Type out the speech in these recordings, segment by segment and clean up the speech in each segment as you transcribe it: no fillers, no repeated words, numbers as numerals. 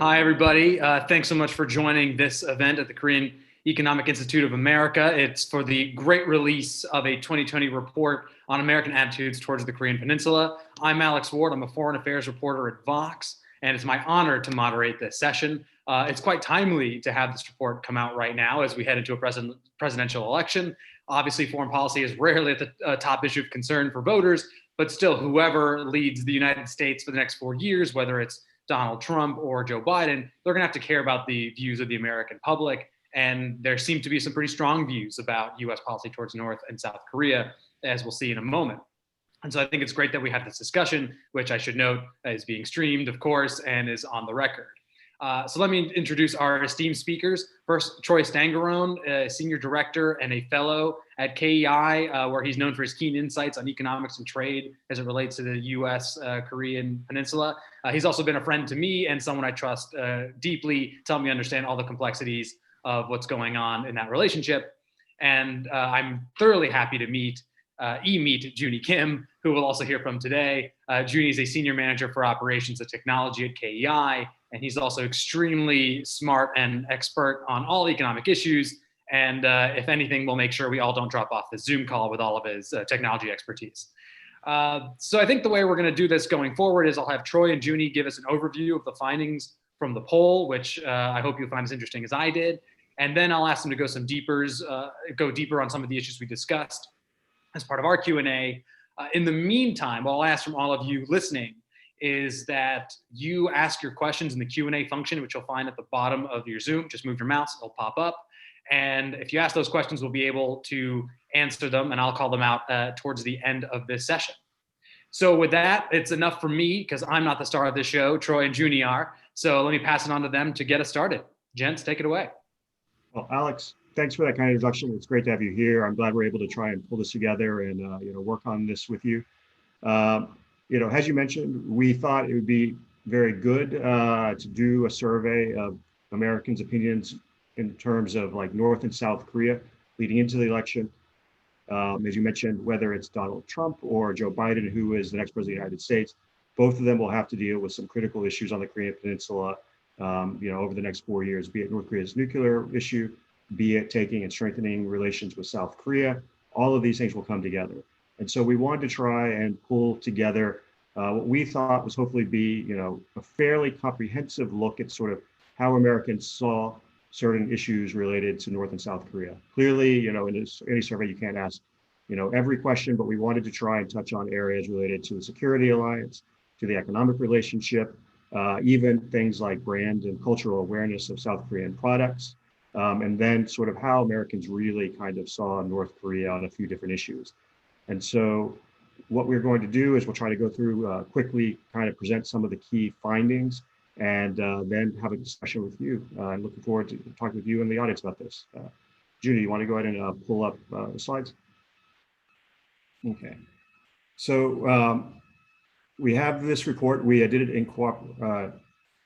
Hi, everybody. Thanks so much for joining this event at the Korean Economic Institute of America. It's for the great release of a 2020 report on American attitudes towards the Korean Peninsula. I'm Alex Ward. I'm a foreign affairs reporter at Vox, and it's my honor to moderate this session. It's quite timely to have this report come out right now as we head into a presidential election. Obviously, foreign policy is rarely at the top issue of concern for voters, but still, whoever leads the United States for the next 4 years, whether it's Donald Trump or Joe Biden, they're going to have to care about the views of the American public. And there seem to be some pretty strong views about U.S. policy towards North and South Korea, as we'll see in a moment. And so I think it's great that we have this discussion, which I should note is being streamed, of course, and is on the record. So let me introduce our esteemed speakers. First, Troy Stangeron, a senior director and a fellow at KEI, where he's known for his keen insights on economics and trade as it relates to the U.S. Korean Peninsula. He's also been a friend to me and someone I trust deeply to help me understand all the complexities of what's going on in that relationship. And I'm thoroughly happy to meet Judy Kim, who we'll also hear from today. Judy is a senior manager for operations and technology at KEI, and he's also extremely smart and expert on all economic issues. And if anything, we'll make sure we all don't drop off the Zoom call with all of his technology expertise. So I think the way we're going to do this going forward is I'll have Troy and Judy give us an overview of the findings from the poll, which I hope you'll find as interesting as I did. And then I'll ask them to go deeper on some of the issues we discussed as part of our Q&A. In the meantime, what I'll ask from all of you listening is that you ask your questions in the Q&A function, which you'll find at the bottom of your Zoom. Just move your mouse, it'll pop up. And if you ask those questions, we'll be able to answer them, and I'll call them out towards the end of this session. So with that, it's enough for me, because I'm not the star of this show. Troy and Judy are. So let me pass it on to them to get us started. Gents, take it away. Well, Alex, thanks for that kind of introduction. It's great to have you here. I'm glad we're able to try and pull this together and work on this with you. As you mentioned, we thought it would be very good to do a survey of Americans' opinions in terms of like North and South Korea leading into the election. As you mentioned, whether it's Donald Trump or Joe Biden, who is the next president of the United States, both of them will have to deal with some critical issues on the Korean Peninsula, over the next 4 years, be it North Korea's nuclear issue, be it taking and strengthening relations with South Korea. All of these things will come together. And so we wanted to try and pull together what we thought was hopefully be, a fairly comprehensive look at sort of how Americans saw certain issues related to North and South Korea. Clearly, in any survey, you can't ask, every question, but we wanted to try and touch on areas related to the security alliance, to the economic relationship, even things like brand and cultural awareness of South Korean products, and then sort of how Americans really kind of saw North Korea on a few different issues. And so what we're going to do is we'll try to go through quickly, kind of present some of the key findings, and then have a discussion with you. I'm looking forward to talking with you and the audience about this. Judy, you want to go ahead and pull up the slides? Okay. So we have this report. We did it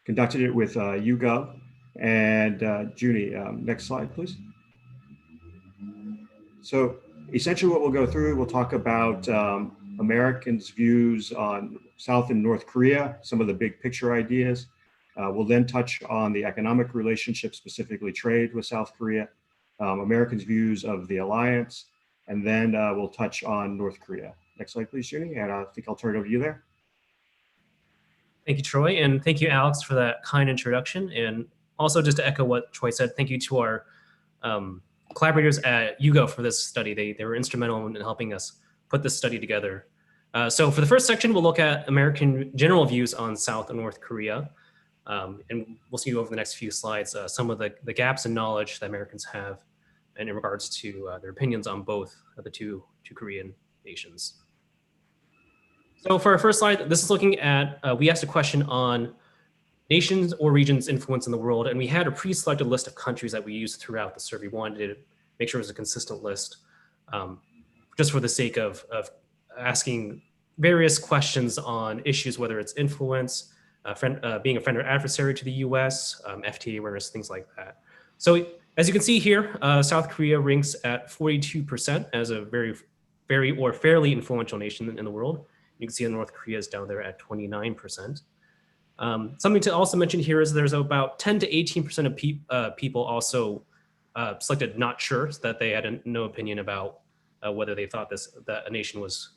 conducted it with YouGov. And Judy, next slide, please. So essentially what we'll go through, we'll talk about Americans' views on South and North Korea, some of the big picture ideas. We'll then touch on the economic relationship, specifically trade with South Korea, Americans' views of the alliance, and then we'll touch on North Korea. Next slide, please, Judy, and I think I'll turn it over to you there. Thank you, Troy, and thank you, Alex, for that kind introduction. And also, just to echo what Troy said, thank you to our collaborators at YouGov for this study. They were instrumental in helping us put this study together. So for the first section, we'll look at American general views on South and North Korea. And we'll see over the next few slides some of the gaps in knowledge that Americans have and in regards to their opinions on both of the two Korean nations. So for our first slide, this is looking at, we asked a question on nations or regions' influence in the world, and we had a pre-selected list of countries that we used throughout the survey. We wanted to make sure it was a consistent list, just for the sake of asking various questions on issues, whether it's influence, being a friend or adversary to the U.S., FTA awareness, things like that. So as you can see here, South Korea ranks at 42% as a very fairly influential nation in the world. You can see North Korea is down there at 29%. Something to also mention here is there's about 10 to 18% of people also selected not sure, so that they had no opinion about whether they thought that a nation was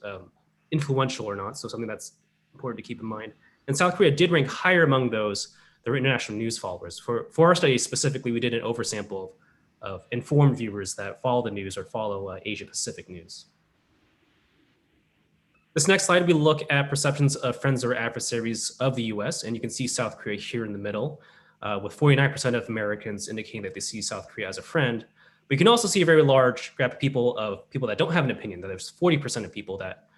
influential or not. So something that's important to keep in mind. And South Korea did rank higher among those that were international news followers. For our study specifically, we did an oversample of informed viewers that follow the news or follow Asia Pacific news. This next slide, we look at perceptions of friends or adversaries of the US, and you can see South Korea here in the middle, with 49% of Americans indicating that they see South Korea as a friend. But you can also see a very large group of people that don't have an opinion, that there's 40% of people that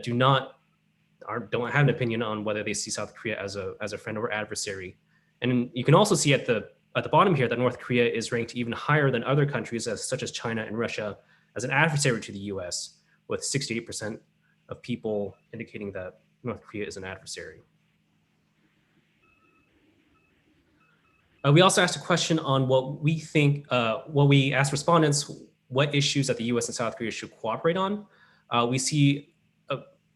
don't have an opinion on whether they see South Korea as a friend or adversary. And you can also see at the bottom here that North Korea is ranked even higher than other countries such as China and Russia as an adversary to the US, with 68% of people indicating that North Korea is an adversary. We also asked a question on what we think, we asked respondents what issues that the US and South Korea should cooperate on. We see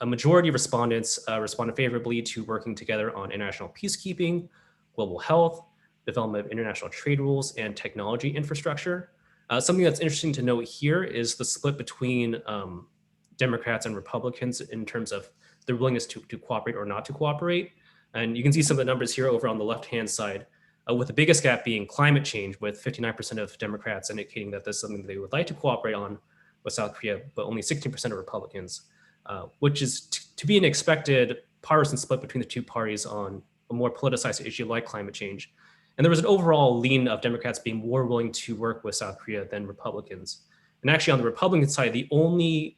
a majority of respondents responded favorably to working together on international peacekeeping, global health, development of international trade rules, and technology infrastructure. Something that's interesting to note here is the split between Democrats and Republicans in terms of their willingness to cooperate or not to cooperate. And you can see some of the numbers here over on the left-hand side, with the biggest gap being climate change, with 59% of Democrats indicating that this is something they would like to cooperate on with South Korea, but only 16% of Republicans, which is to be an expected partisan split between the two parties on a more politicized issue like climate change. And there was an overall lean of Democrats being more willing to work with South Korea than Republicans. And actually on the Republican side, the only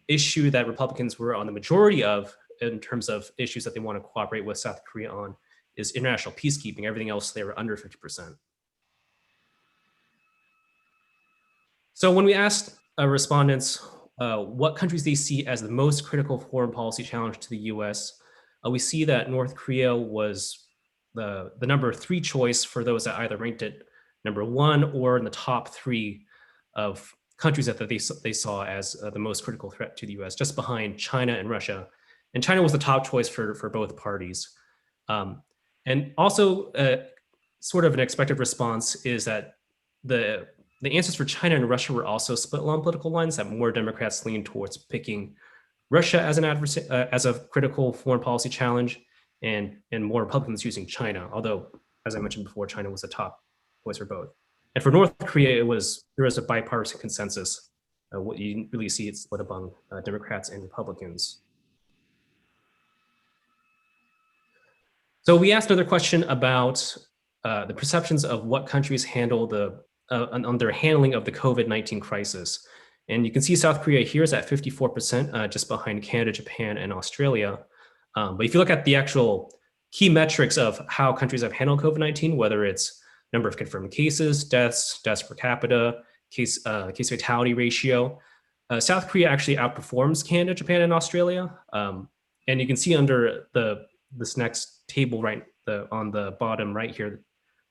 issue that Republicans were on the majority of in terms of issues that they want to cooperate with South Korea on is international peacekeeping. Everything else, they were under 50%. So when we asked respondents what countries they see as the most critical foreign policy challenge to the US, we see that North Korea was the number 3 choice for those that either ranked it number 1 or in the top 3 of countries that they saw as the most critical threat to the US, just behind China and Russia. And China was the top choice for both parties. And also sort of an expected response is that the answers for China and Russia were also split along political lines, that more Democrats lean towards picking Russia as an adversary, as a critical foreign policy challenge, and more Republicans using China, although, as I mentioned before, China was the top choice for both. And for North Korea, there was a bipartisan consensus. What you didn't really see, it's split among Democrats and Republicans. So we asked another question about the perceptions of what countries handle on their handling of the COVID-19 crisis. And you can see South Korea here is at 54%, just behind Canada, Japan, and Australia. But if you look at the actual key metrics of how countries have handled COVID-19, whether it's number of confirmed cases, deaths per capita, case fatality ratio, South Korea actually outperforms Canada, Japan, and Australia. And you can see under this next table on the bottom right here,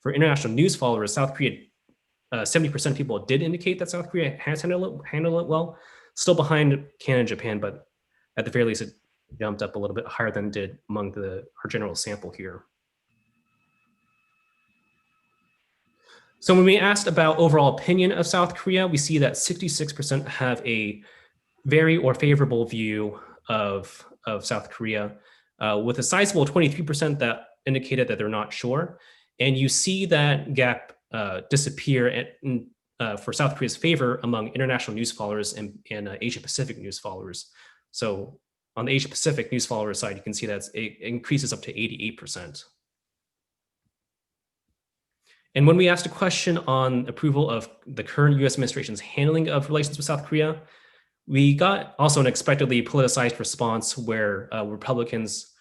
for international news followers, South Korea, 70% of people did indicate that South Korea has handled it well, still behind Canada and Japan, but at the very least, it jumped up a little bit higher than it did among our general sample here. So when we asked about overall opinion of South Korea, we see that 66% have a very or favorable view of South Korea, with a sizable 23% that indicated that they're not sure. And you see that gap disappear for South Korea's favor among international news followers and Asia Pacific news followers. So on the Asia Pacific news follower side, you can see that it increases up to 88%. And when we asked a question on approval of the current US administration's handling of relations with South Korea, we got also an expectedly politicized response where Republicans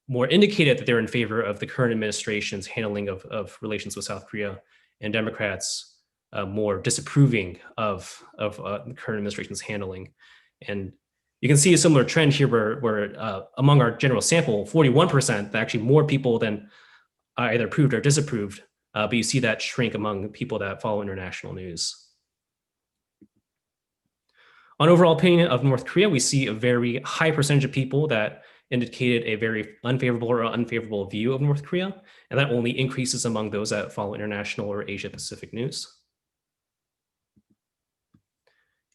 more indicated that they're in favor of the current administration's handling of relations with South Korea, and Democrats more disapproving of the current administration's handling. And you can see a similar trend here where among our general sample, 41%, actually more people than either approved or disapproved, but you see that shrink among people that follow international news. On overall opinion of North Korea, we see a very high percentage of people that indicated a very unfavorable or unfavorable view of North Korea, and that only increases among those that follow international or Asia Pacific news.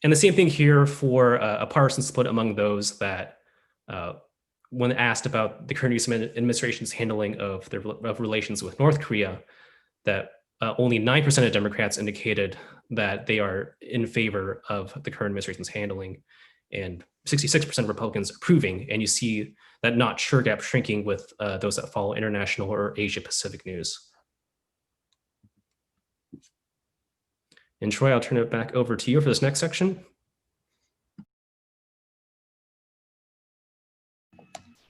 And the same thing here for a partisan split among those that, when asked about the current US administration's handling of relations with North Korea, that only 9% of Democrats indicated that they are in favor of the current administration's handling, and 66% of Republicans approving. And you see that notch gap shrinking with those that follow international or Asia Pacific news. And Troy, I'll turn it back over to you for this next section.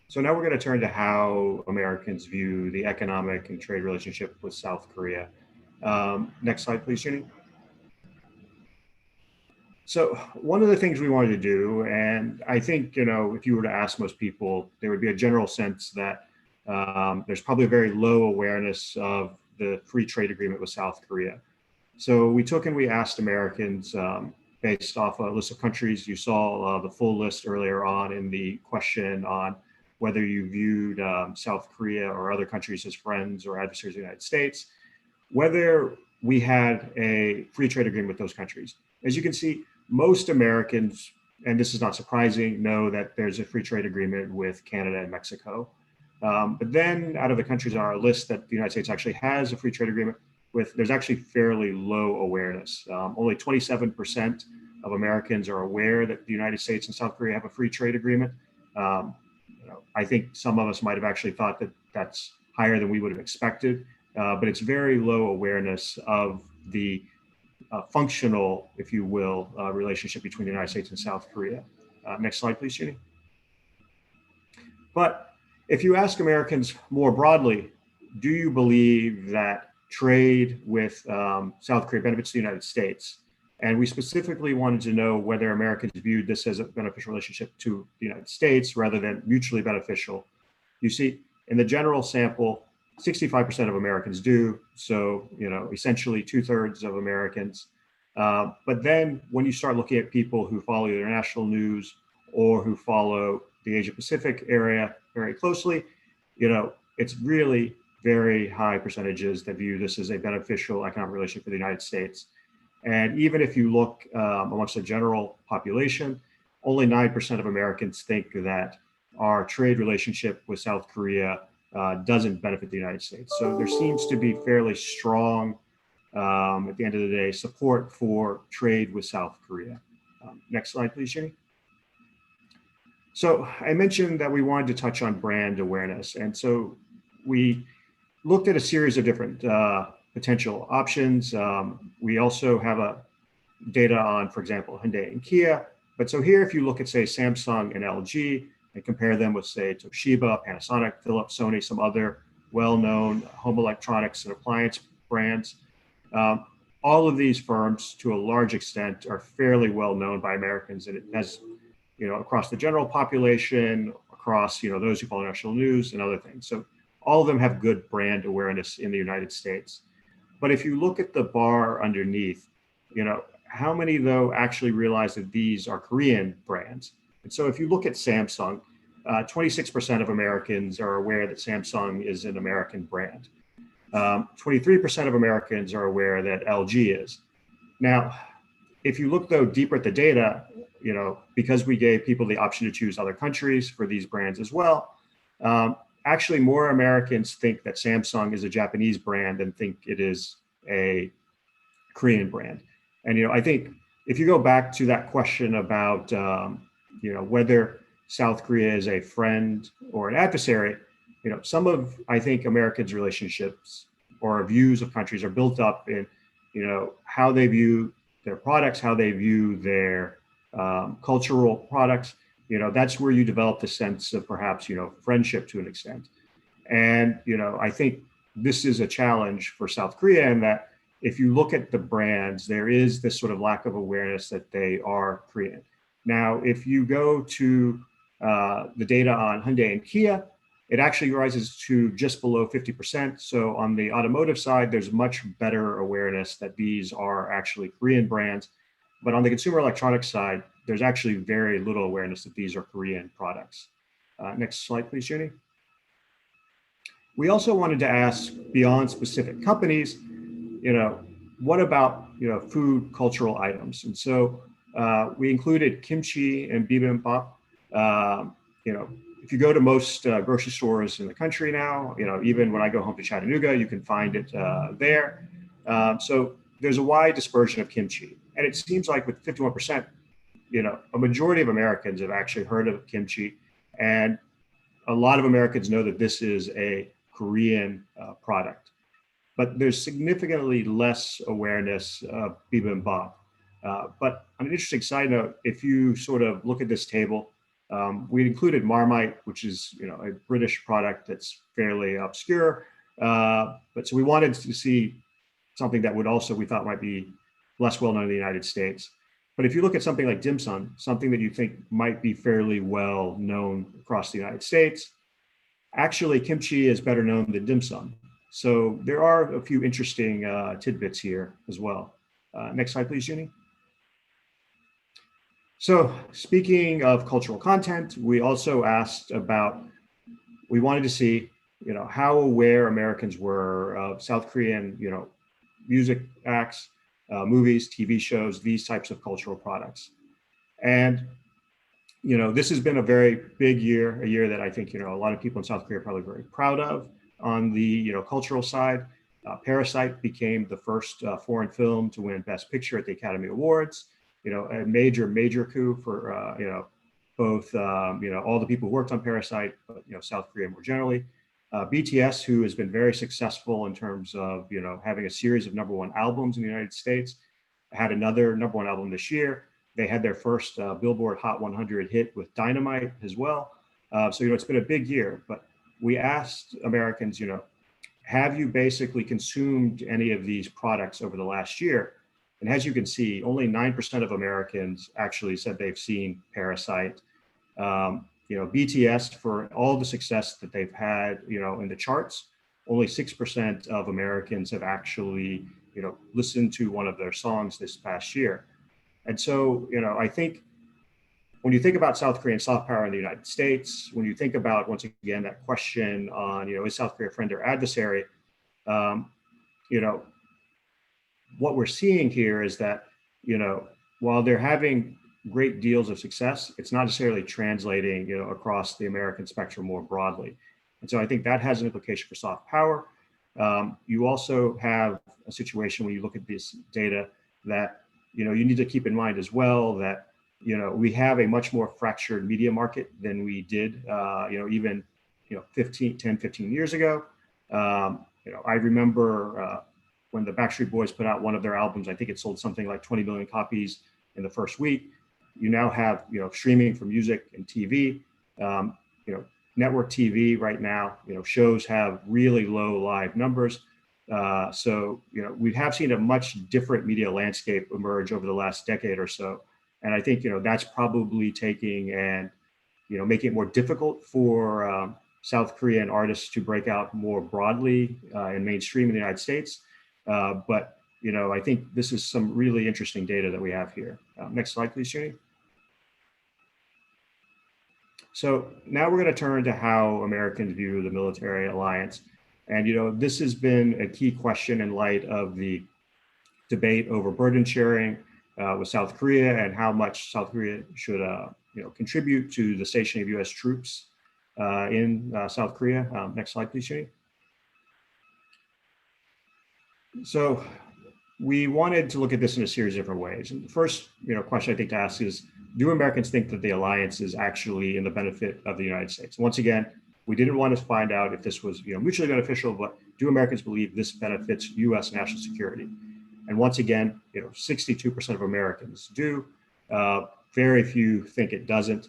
So now we're going to turn to how Americans view the economic and trade relationship with South Korea. Next slide, please, Judy. So one of the things we wanted to do, and I think, if you were to ask most people, there would be a general sense that there's probably a very low awareness of the free trade agreement with South Korea. So we took and we asked Americans based off a list of countries. You saw the full list earlier on in the question on whether you viewed South Korea or other countries as friends or adversaries of the United States, whether we had a free trade agreement with those countries. As you can see, most Americans, and this is not surprising, know that there's a free trade agreement with Canada and Mexico. But then out of the countries on our list that the United States actually has a free trade agreement with, there's actually fairly low awareness. Only 27% of Americans are aware that the United States and South Korea have a free trade agreement. I think some of us might have actually thought that that's higher than we would have expected, but it's very low awareness of the functional, if you will, relationship between the United States and South Korea. Next slide, please, Judy. But if you ask Americans more broadly, do you believe that trade with South Korea benefits the United States? And we specifically wanted to know whether Americans viewed this as a beneficial relationship to the United States rather than mutually beneficial. You see, in the general sample, 65% of Americans do. So, essentially 2/3 of Americans. But then when you start looking at people who follow international news or who follow the Asia Pacific area very closely, it's really very high percentages that view this as a beneficial economic relationship for the United States. And even if you look amongst the general population, only 9% of Americans think that our trade relationship with South Korea doesn't benefit the United States. So there seems to be fairly strong, at the end of the day, support for trade with South Korea. Next slide, please, Jenny. So I mentioned that we wanted to touch on brand awareness. And so we looked at a series of different potential options. We also have data on, for example, Hyundai and Kia. But so here, if you look at, say, Samsung and LG and compare them with, say, Toshiba, Panasonic, Philips, Sony, some other well-known home electronics and appliance brands, all of these firms, to a large extent, are fairly well known by Americans, and it has, across the general population, across, those who follow national news and other things. So all of them have good brand awareness in the United States. But if you look at the bar underneath, how many, though, actually realize that these are Korean brands? And so if you look at Samsung, 26% of Americans are aware that Samsung is an American brand. 23% of Americans are aware that LG is. Now, if you look, though, deeper at the data, because we gave people the option to choose other countries for these brands as well, actually more Americans think that Samsung is a Japanese brand than think it is a Korean brand. And, I think if you go back to that question about, whether South Korea is a friend or an adversary, some of, I think, Americans' relationships or views of countries are built up in, how they view their products, how they view their cultural products. That's where you develop the sense of perhaps, friendship to an extent. And, I think this is a challenge for South Korea in that if you look at the brands, there is this sort of lack of awareness that they are Korean. Now, if you go to the data on Hyundai and Kia, it actually rises to just below 50%. So on the automotive side, there's much better awareness that these are actually Korean brands. But on the consumer electronics side, there's actually very little awareness that these are Korean products. Next slide, please, Judy. We also wanted to ask, beyond specific companies, what about food cultural items? And so we included kimchi and bibimbap. If you go to most grocery stores in the country now, even when I go home to Chattanooga, you can find it there. So there's a wide dispersion of kimchi, and it seems like with 51%, a majority of Americans have actually heard of kimchi, and a lot of Americans know that this is a Korean product. But there's significantly less awareness of bibimbap. But on an interesting side note, if you sort of look at this table, we included Marmite, which is a British product that's fairly obscure. But so we wanted to see something that would also, we thought, might be less well known in the United States. But if you look at something like dim sum, something that you think might be fairly well known across the United States, actually kimchi is better known than dim sum. So there are a few interesting tidbits here as well. Next slide, please, Junie. So speaking of cultural content, we also asked about, we wanted to see, how aware Americans were of South Korean, music acts, movies, TV shows, these types of cultural products. And, this has been a very big year, a year that I think, a lot of people in South Korea are probably very proud of. On the, cultural side, Parasite became the first foreign film to win Best Picture at the Academy Awards. A major coup for, both, all the people who worked on Parasite, but, South Korea more generally. BTS, who has been very successful in terms of, having a series of #1 albums in the United States, had another #1 album this year. They had their first Billboard Hot 100 hit with Dynamite as well. So, it's been a big year, but we asked Americans, have you basically consumed any of these products over the last year? And as you can see, only 9% of Americans actually said they've seen Parasite. BTS, for all the success that they've had, in the charts, only 6% of Americans have actually, listened to one of their songs this past year. And so, I think when you think about South Korean soft power in the United States, when you think about, once again, that question on, is South Korea a friend or adversary, what we're seeing here is that, while they're having great deals of success, it's not necessarily translating, across the American spectrum more broadly. And so I think that has an implication for soft power. You also have a situation when you look at this data that, you need to keep in mind as well that, we have a much more fractured media market than we did, even, 10, 15 years ago. I remember when the Backstreet Boys put out one of their albums, I think it sold something like 20 million copies in the first week. You now have, streaming for music and TV, network TV right now, shows have really low live numbers. So, we have seen a much different media landscape emerge over the last decade or so. And I think, that's probably taking and, making it more difficult for South Korean artists to break out more broadly in mainstream in the United States. But, I think this is some really interesting data that we have here. Next slide, please, Junie. So now we're going to turn to how Americans view the military alliance. And, this has been a key question in light of the debate over burden sharing with South Korea and how much South Korea should, contribute to the stationing of U.S. troops in South Korea. Next slide, please, Junie. So we wanted to look at this in a series of different ways. And the first, question I think to ask is, do Americans think that the alliance is actually in the benefit of the United States? Once again, we didn't want to find out if this was, mutually beneficial, but do Americans believe this benefits U.S. national security? And once again, 62% of Americans do. Very few think it doesn't.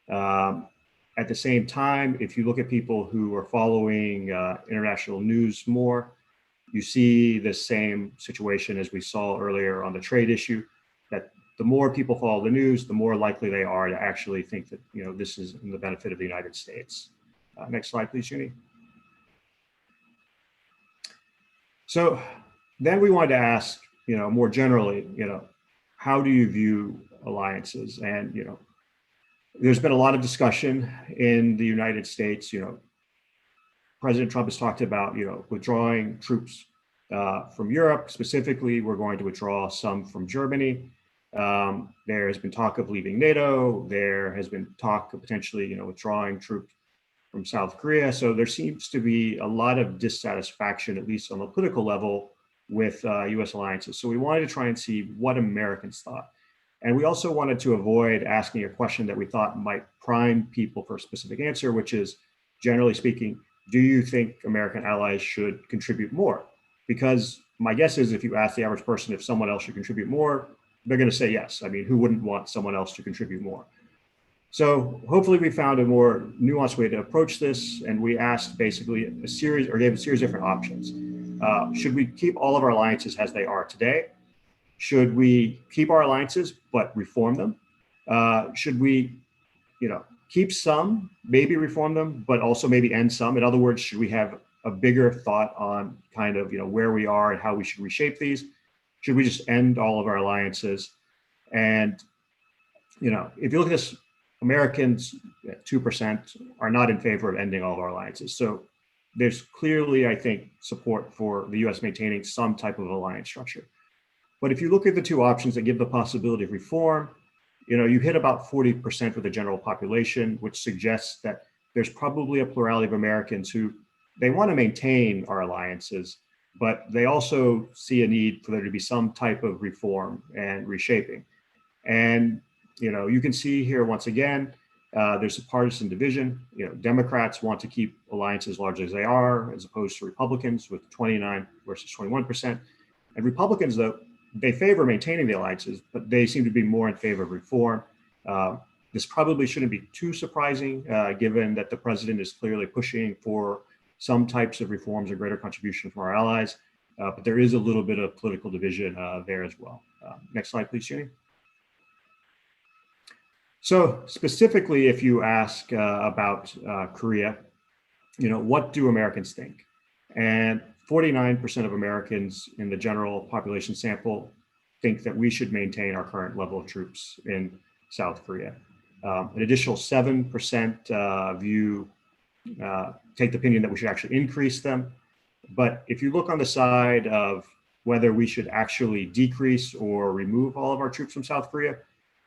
At the same time, if you look at people who are following international news more, you see the same situation as we saw earlier on the trade issue, that the more people follow the news, the more likely they are to actually think that, this is in the benefit of the United States. Next slide, please, Junie. So then we wanted to ask, more generally, how do you view alliances? And, There's been a lot of discussion in the United States. President Trump has talked about, withdrawing troops from Europe. Specifically, we're going to withdraw some from Germany. There has been talk of leaving NATO. There has been talk of potentially, withdrawing troops from South Korea. So there seems to be a lot of dissatisfaction, at least on the political level, with U.S. alliances. So we wanted to try and see what Americans thought. And we also wanted to avoid asking a question that we thought might prime people for a specific answer, which is, generally speaking, do you think American allies should contribute more? Because my guess is if you ask the average person if someone else should contribute more, they're going to say yes. I mean, who wouldn't want someone else to contribute more? So hopefully we found a more nuanced way to approach this. And we asked basically gave a series of different options. Should we keep all of our alliances as they are today? Should we keep our alliances but reform them? Should we, keep some, maybe reform them, but also maybe end some? In other words, should we have a bigger thought on kind of, where we are and how we should reshape these? Should we just end all of our alliances? And, if you look at this, Americans, 2% are not in favor of ending all of our alliances. So there's clearly, I think, support for the US maintaining some type of alliance structure. But if you look at the two options that give the possibility of reform, you hit about 40% of the general population, which suggests that there's probably a plurality of Americans who they want to maintain our alliances, but they also see a need for there to be some type of reform and reshaping. And, you can see here, once again, there's a partisan division. Democrats want to keep alliances largely as they are, as opposed to Republicans with 29 versus 21%. And Republicans, though, they favor maintaining the alliances, but they seem to be more in favor of reform. This probably shouldn't be too surprising, given that the president is clearly pushing for some types of reforms or greater contribution from our allies. But there is a little bit of political division there as well. Next slide, please, Judy. So specifically, if you ask about Korea, what do Americans think? And 49% of Americans in the general population sample think that we should maintain our current level of troops in South Korea. An additional 7% take the opinion that we should actually increase them. But if you look on the side of whether we should actually decrease or remove all of our troops from South Korea,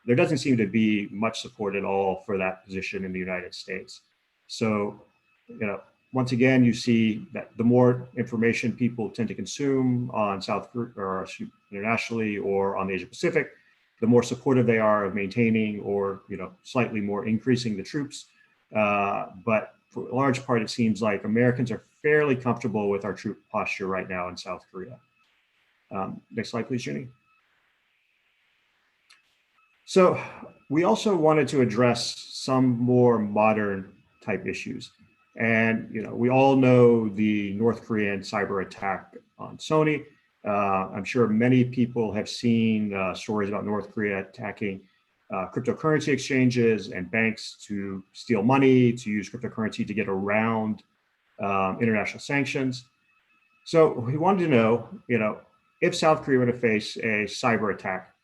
there doesn't seem to be much support at all for that position in the United States. So, once again, you see that the more information people tend to consume on South Korea or internationally or on the Asia Pacific, the more supportive they are of maintaining or slightly more increasing the troops. But for a large part, it seems like Americans are fairly comfortable with our troop posture right now in South Korea. Next slide, please, Judy. So we also wanted to address some more modern type issues. And, we all know the North Korean cyber attack on Sony. I'm sure many people have seen stories about North Korea attacking cryptocurrency exchanges and banks to steal money, to use cryptocurrency to get around international sanctions. So we wanted to know, if South Korea were to face a cyber attack,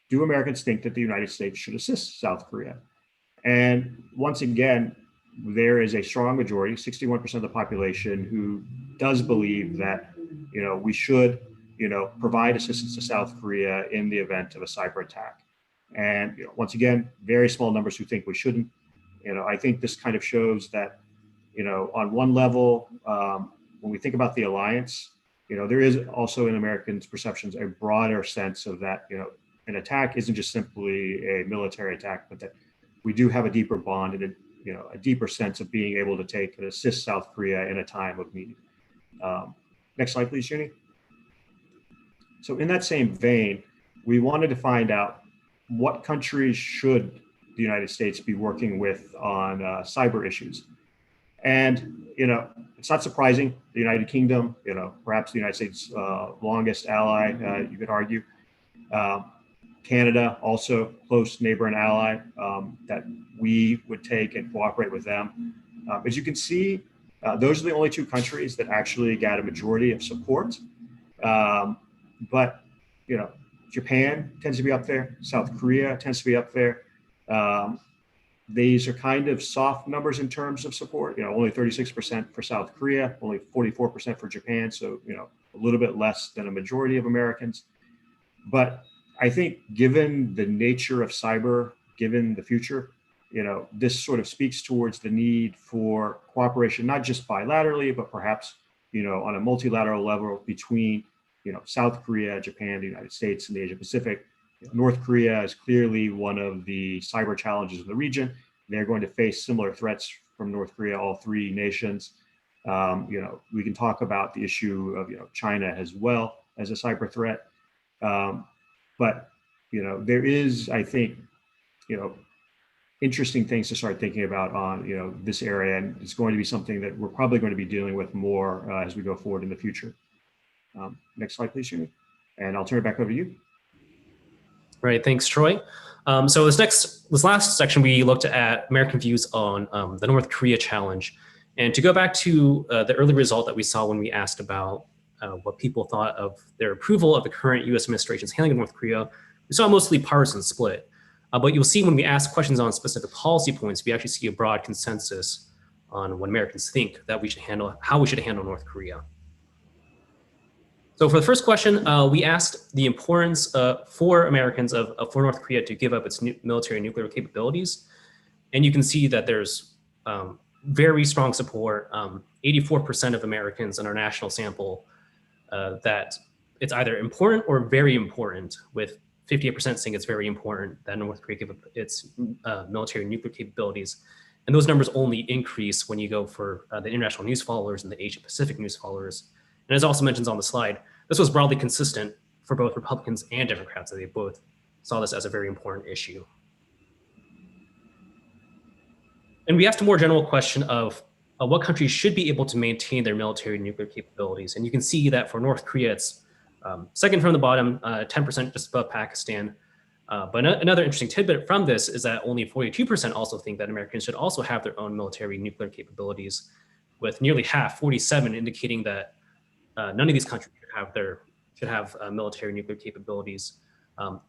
do Americans think that the United States should assist South Korea? And once again, there is a strong majority, 61% of the population, who does believe that, we should, provide assistance to South Korea in the event of a cyber attack. And, once again, very small numbers who think we shouldn't. I think this kind of shows that, on one level, when we think about the alliance, there is also in Americans' perceptions a broader sense of that, an attack isn't just simply a military attack, but that we do have a deeper bond and a deeper sense of being able to take and assist South Korea in a time of need. Next slide, please, Judy. So in that same vein, we wanted to find out what countries should the United States be working with on cyber issues. And, it's not surprising, the United Kingdom, perhaps the United States' longest ally, you could argue. Canada, also close neighbor and ally, that we would take and cooperate with them. As you can see, those are the only two countries that actually got a majority of support. But, Japan tends to be up there. South Korea tends to be up there. these are kind of soft numbers in terms of support. Only 36% for South Korea, only 44% for Japan. So, a little bit less than a majority of Americans. But I think given the nature of cyber, given the future, this sort of speaks towards the need for cooperation, not just bilaterally, but perhaps, on a multilateral level between, South Korea, Japan, the United States, and the Asia Pacific. North Korea is clearly one of the cyber challenges in the region. They're going to face similar threats from North Korea, all three nations. We can talk about the issue of, China as well as a cyber threat. But, there is, I think, interesting things to start thinking about on, this area. And it's going to be something that we're probably going to be dealing with more as we go forward in the future. Next slide, please, Judy. And I'll turn it back over to you. Right, thanks, Troy. So this last section, we looked at American views on the North Korea challenge. And to go back to the early result that we saw when we asked about what people thought of their approval of the current US administration's handling of North Korea, we saw mostly partisan split. But you'll see when we ask questions on specific policy points, we actually see a broad consensus on what Americans think that we should handle, how we should handle North Korea. So for the first question, we asked the importance for Americans for North Korea to give up its military nuclear capabilities. And you can see that there's very strong support, 84% of Americans in our national sample, that it's either important or very important, with 58% saying it's very important that North Korea give up its military nuclear capabilities. And those numbers only increase when you go for the international news followers and the Asia Pacific news followers. And as also mentions on the slide, this was broadly consistent for both Republicans and Democrats, that they both saw this as a very important issue. And we asked a more general question of what countries should be able to maintain their military nuclear capabilities. And you can see that for North Korea, it's second from the bottom, 10% just above Pakistan. But another interesting tidbit from this is that only 42% also think that Americans should also have their own military nuclear capabilities, with nearly half, 47, indicating that none of these countries should have military nuclear capabilities,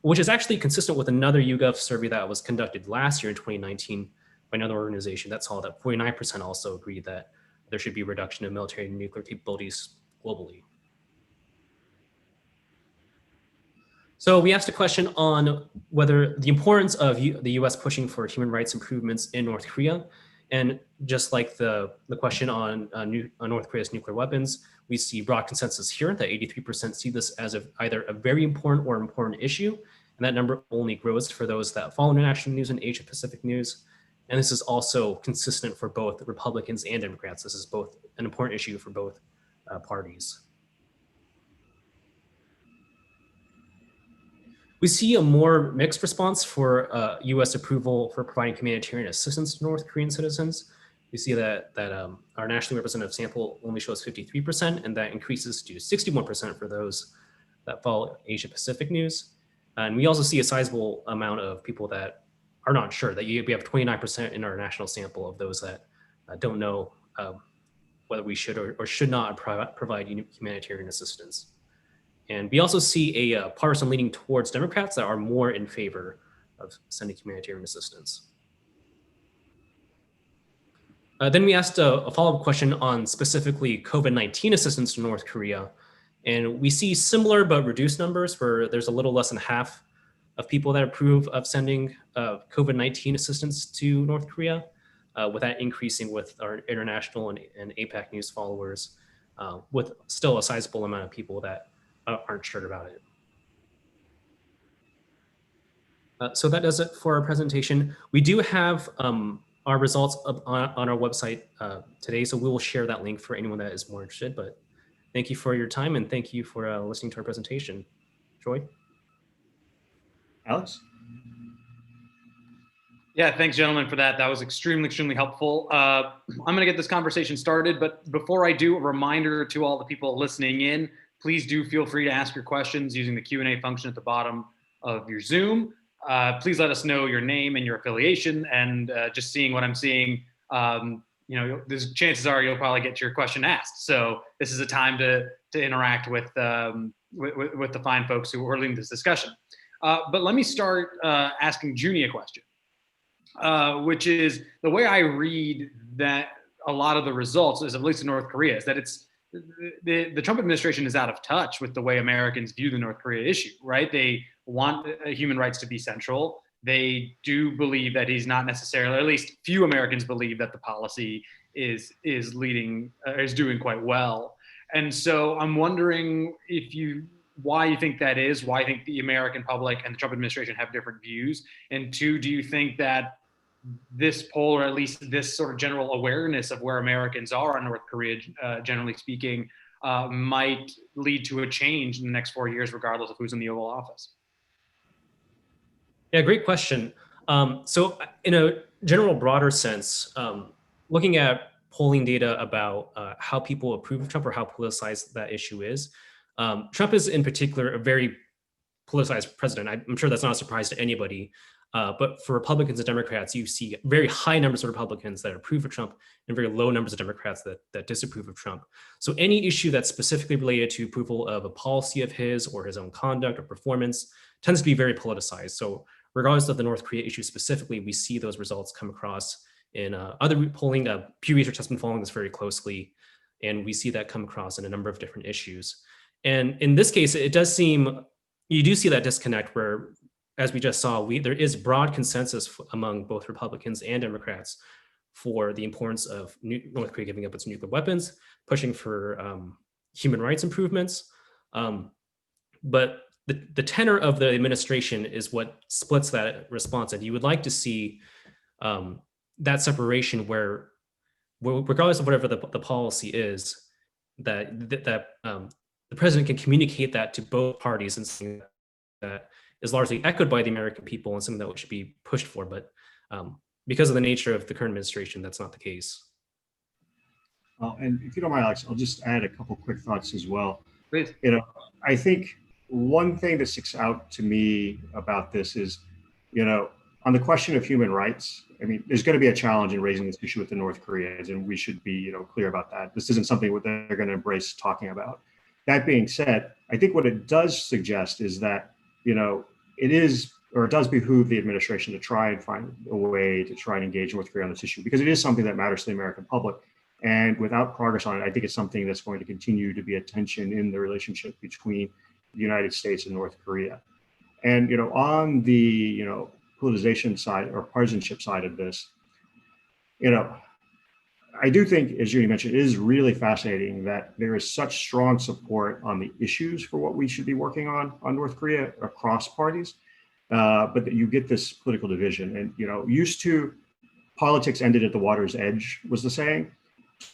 which is actually consistent with another YouGov survey that was conducted last year in 2019 by another organization that saw that 49% also agreed that there should be a reduction in military nuclear capabilities globally. So we asked a question on whether the importance of the US pushing for human rights improvements in North Korea. And just like the question on North Korea's nuclear weapons, we see broad consensus here that 83% see this as either a very important or important issue. And that number only grows for those that follow international news and Asia Pacific news. And this is also consistent for both Republicans and Democrats. This is both an important issue for both parties. We see a more mixed response for US approval for providing humanitarian assistance to North Korean citizens. We see that our nationally representative sample only shows 53%, and that increases to 61% for those that follow Asia Pacific news. And we also see a sizable amount of people that are not sure, that we have 29% in our national sample of those that don't know whether we should or should not provide humanitarian assistance. And we also see a partisan leaning towards Democrats that are more in favor of sending humanitarian assistance. Then we asked a follow-up question on specifically COVID-19 assistance to North Korea. And we see similar but reduced numbers, where there's a little less than half of people that approve of sending COVID-19 assistance to North Korea, with that increasing with our international and APAC news followers, with still a sizable amount of people that aren't sure about it. So that does it for our presentation. We do have our results up on our website today, so we will share that link for anyone that is more interested. But thank you for your time, and thank you for listening to our presentation. Troy? Alex? Yeah, thanks, gentlemen, for that. That was extremely helpful. I'm going to get this conversation started, but before I do, a reminder to all the people listening in, please do feel free to ask your questions using the Q&A function at the bottom of your Zoom. Please let us know your name and your affiliation, and just seeing what I'm seeing, there's chances are you'll probably get your question asked. So this is a time to interact with the fine folks who are leading this discussion. But let me start asking Junie a question. which is the way I read that a lot of the results, is at least in North Korea, is that it's the Trump administration is out of touch with the way Americans view the North Korea issue, right? They want human rights to be central. They do believe that he's not necessarily, or at least few Americans believe that the policy is leading, is doing quite well. And so I'm wondering why you think that is, why you think the American public and the Trump administration have different views, and two, do you think that this poll, or at least this sort of general awareness of where Americans are on North Korea, generally speaking, might lead to a change in the next 4 years, regardless of who's in the Oval Office? Yeah, great question. So in a general broader sense, looking at polling data about how people approve of Trump or how politicized that issue is, Trump is in particular a very politicized president. I'm sure that's not a surprise to anybody. But for Republicans and Democrats, you see very high numbers of Republicans that approve of Trump and very low numbers of Democrats that disapprove of Trump. So any issue that's specifically related to approval of a policy of his or his own conduct or performance tends to be very politicized. So regardless of the North Korea issue specifically, we see those results come across in other polling. Pew Research has been following this very closely, and we see that come across in a number of different issues. And in this case, it does seem, you do see that disconnect where, as we just saw, there is broad consensus among both Republicans and Democrats for the importance of North Korea giving up its nuclear weapons, pushing for human rights improvements. But the tenor of the administration is what splits that response. And you would like to see that separation where regardless of whatever the policy is, that the president can communicate that to both parties and something that is largely echoed by the American people and something that should be pushed for. But because of the nature of the current administration, that's not the case. And if you don't mind, Alex, I'll just add a couple quick thoughts as well. Please. I think one thing that sticks out to me about this is, on the question of human rights, I mean, there's going to be a challenge in raising this issue with the North Koreans, and we should be, clear about that. This isn't something that they're going to embrace talking about. That being said, I think what it does suggest is that, it is, or it does behoove the administration to try and find a way to try and engage North Korea on this issue, because it is something that matters to the American public. And without progress on it, I think it's something that's going to continue to be a tension in the relationship between the United States and North Korea. And, on the, politicization side or partisanship side of this, I do think, as Judy mentioned, it is really fascinating that there is such strong support on the issues for what we should be working on North Korea across parties, but that you get this political division. And, used to politics ended at the water's edge was the saying,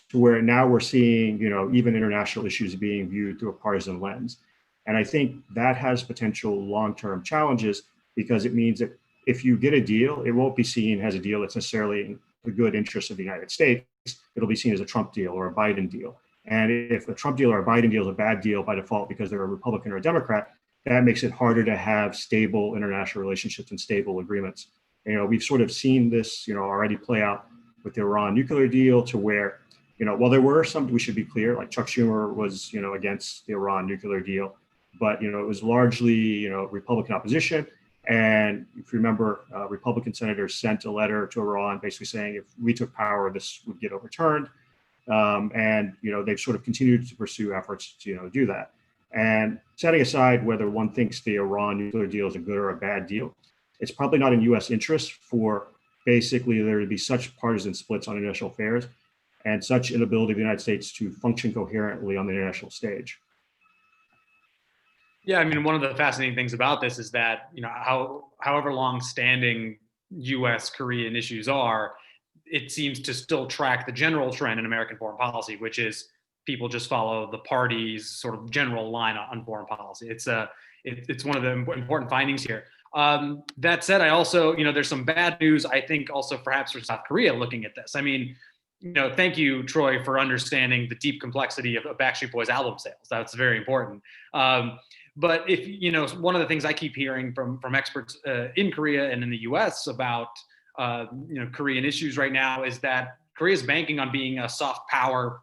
to where now we're seeing, even international issues being viewed through a partisan lens. And I think that has potential long-term challenges, because it means that if you get a deal, it won't be seen as a deal that's necessarily in the good interest of the United States. It'll be seen as a Trump deal or a Biden deal. And if a Trump deal or a Biden deal is a bad deal by default because they're a Republican or a Democrat, that makes it harder to have stable international relationships and stable agreements. We've sort of seen this, already play out with the Iran nuclear deal, to where, while there were some, we should be clear, like Chuck Schumer was, against the Iran nuclear deal, but, it was largely, Republican opposition. And if you remember, Republican senators sent a letter to Iran basically saying, if we took power, this would get overturned. And, they've sort of continued to pursue efforts to, do that. And setting aside whether one thinks the Iran nuclear deal is a good or a bad deal, it's probably not in U.S. interest for basically there to be such partisan splits on international affairs and such inability of the United States to function coherently on the international stage. Yeah, I mean, one of the fascinating things about this is that, however long-standing U.S. Korean issues are, it seems to still track the general trend in American foreign policy, which is people just follow the party's sort of general line on foreign policy. It's one of the important findings here. That said, I also, there's some bad news, I think, also perhaps for South Korea looking at this. I mean, thank you, Troy, for understanding the deep complexity of Backstreet Boys album sales. That's very important. But if, one of the things I keep hearing from experts in Korea and in the US about, Korean issues right now is that Korea is banking on being a soft power,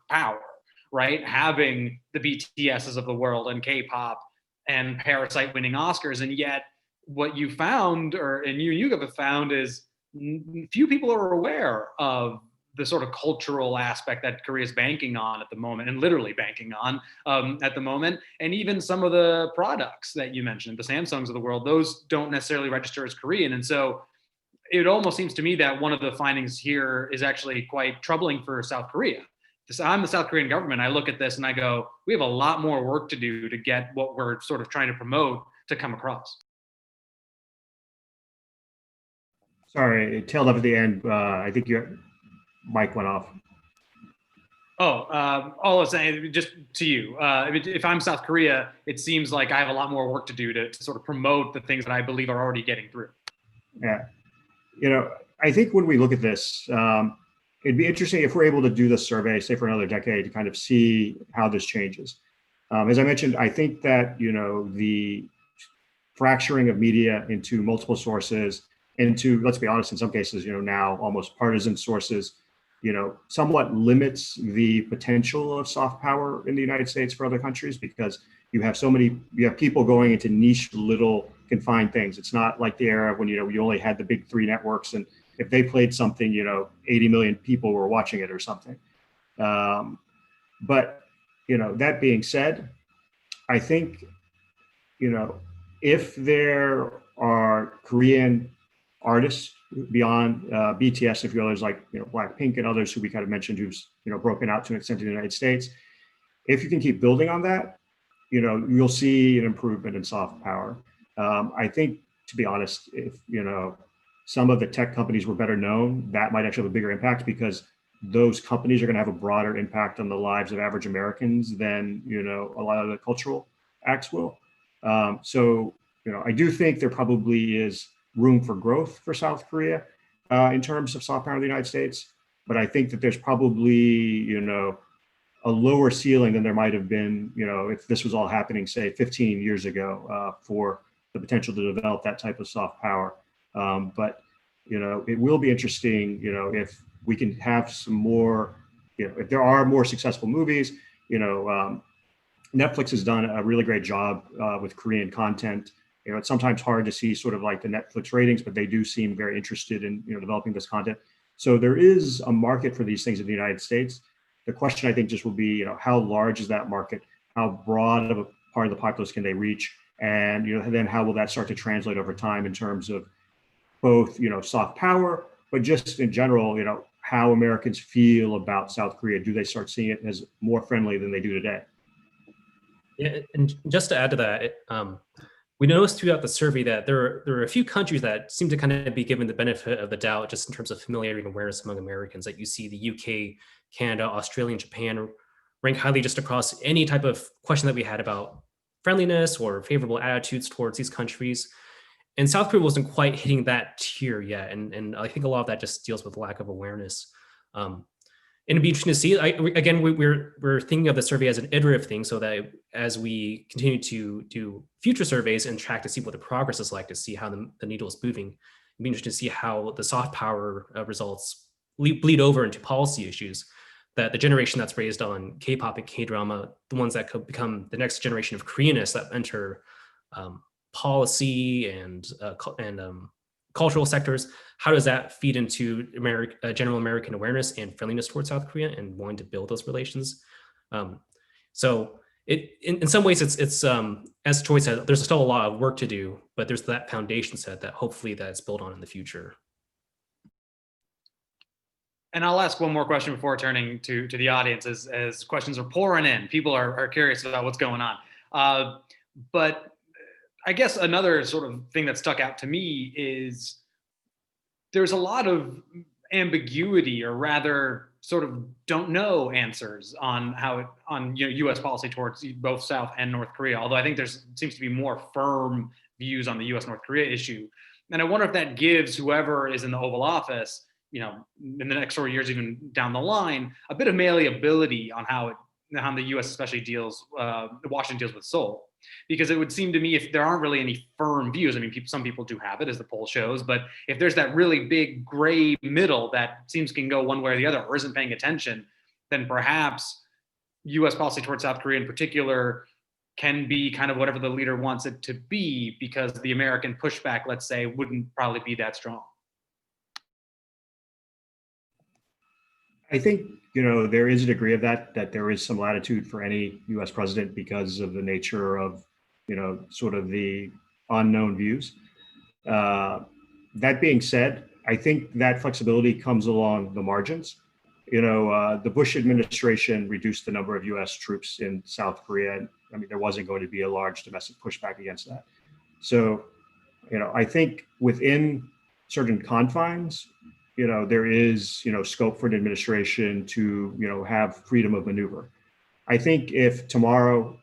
right? Having the BTSs of the world and K-pop and Parasite winning Oscars. And yet what you found, and YouGov have found, is few people are aware of the sort of cultural aspect that Korea is banking on at the moment, and literally banking on at the moment. And even some of the products that you mentioned, the Samsungs of the world, those don't necessarily register as Korean. And so it almost seems to me that one of the findings here is actually quite troubling for South Korea. I'm the South Korean government. I look at this and I go, we have a lot more work to do to get what we're sort of trying to promote to come across. Sorry, it tailed up at the end. I think your mic went off. Oh, all I was saying, just to you, if I'm South Korea, it seems like I have a lot more work to do to sort of promote the things that I believe are already getting through. Yeah. I think when we look at this, it'd be interesting if we're able to do this survey, say for another decade, to kind of see how this changes. As I mentioned, I think that, the fracturing of media into multiple sources, into, let's be honest, in some cases, now almost partisan sources, somewhat limits the potential of soft power in the United States for other countries, because you have people going into niche little confined things. It's not like the era when, you only had the big three networks, and if they played something, 80 million people were watching it or something. But, that being said, I think, if there are Korean artists beyond BTS, if you others like Blackpink and others who we kind of mentioned, who's broken out to an extent in the United States, if you can keep building on that, you'll see an improvement in soft power. I think, to be honest, if some of the tech companies were better known, that might actually have a bigger impact, because those companies are going to have a broader impact on the lives of average Americans than a lot of the cultural acts will. So I do think there probably is room for growth for South Korea in terms of soft power in the United States, but I think that there's probably a lower ceiling than there might have been if this was all happening, say 15 years ago, for the potential to develop that type of soft power. But it will be interesting if we can have some more, if there are more successful movies. Netflix has done a really great job with Korean content. It's sometimes hard to see sort of like the Netflix ratings, but they do seem very interested in developing this content. So there is a market for these things in the United States. The question, I think, just will be, how large is that market? How broad of a part of the populace can they reach? And then how will that start to translate over time in terms of both soft power, but just in general, how Americans feel about South Korea? Do they start seeing it as more friendly than they do today? Yeah, and just to add to that, we noticed throughout the survey that there are a few countries that seem to kind of be given the benefit of the doubt just in terms of familiarity and awareness among Americans. Like you see the UK, Canada, Australia, and Japan rank highly just across any type of question that we had about friendliness or favorable attitudes towards these countries. And South Korea wasn't quite hitting that tier yet. And I think a lot of that just deals with lack of awareness. And it'd be interesting to see. We're thinking of the survey as an iterative thing, so that as we continue to do future surveys and track to see what the progress is like, to see how the needle is moving, it'd be interesting to see how the soft power results bleed over into policy issues. That the generation that's raised on K-pop and K-drama, the ones that could become the next generation of Koreanists that enter policy and cultural sectors, how does that feed into general American awareness and friendliness towards South Korea and wanting to build those relations? So in some ways, it's as Troy said, there's still a lot of work to do, but there's that foundation set that hopefully that's built on in the future. And I'll ask one more question before turning to the audience, as questions are pouring in. People are curious about what's going on. But I guess another sort of thing that stuck out to me is there's a lot of ambiguity, or rather sort of don't know answers on U.S. policy towards both South and North Korea. Although I think seems to be more firm views on the U.S. North Korea issue. And I wonder if that gives whoever is in the Oval Office, in the next 4 years, even down the line, a bit of malleability on how the U.S. especially Washington deals with Seoul. Because it would seem to me, if there aren't really any firm views, I mean, some people do have it, as the poll shows, but if there's that really big gray middle that seems can go one way or the other, or isn't paying attention, then perhaps U.S. policy towards South Korea in particular can be kind of whatever the leader wants it to be, because the American pushback, let's say, wouldn't probably be that strong. I think, there is a degree of that there is some latitude for any US president because of the nature of, sort of the unknown views. That being said, I think that flexibility comes along the margins. The Bush administration reduced the number of US troops in South Korea. And I mean, there wasn't going to be a large domestic pushback against that. So, I think within certain confines, there is, scope for an administration to, have freedom of maneuver. I think if tomorrow,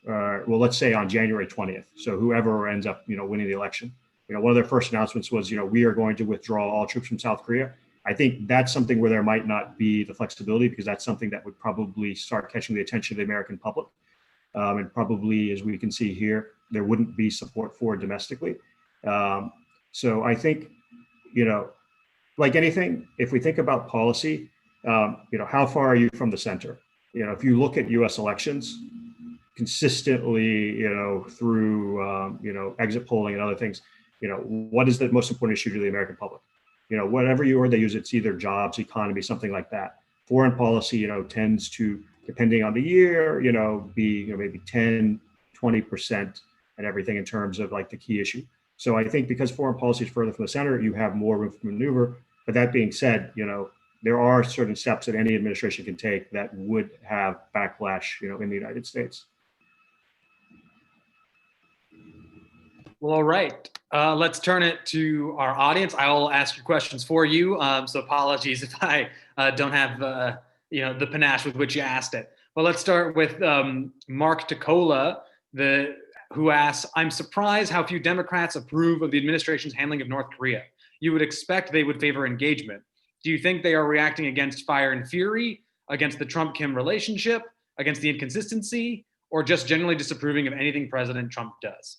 well, let's say on January 20th, so whoever ends up, winning the election, one of their first announcements was, we are going to withdraw all troops from South Korea. I think that's something where there might not be the flexibility because that's something that would probably start catching the attention of the American public. And probably, as we can see here, there wouldn't be support for it domestically. So I think, like anything, if we think about policy, how far are you from the center? If you look at US elections consistently, through, exit polling and other things, what is the most important issue to the American public? Whatever word they use, it's either jobs, economy, something like that. Foreign policy, tends to, depending on the year, be, maybe 10, 20% and everything in terms of like the key issue. So I think because foreign policy is further from the center, you have more room for maneuver. But that being said, there are certain steps that any administration can take that would have backlash, in the United States. Well, all right. Let's turn it to our audience. I will ask your questions for you. So apologies if I don't have the panache with which you asked it. Well, let's start with Mark Tacola, who asks, "I'm surprised how few Democrats approve of the administration's handling of North Korea. You would expect they would favor engagement. Do you think they are reacting against fire and fury, against the Trump-Kim relationship, against the inconsistency, or just generally disapproving of anything President Trump does?"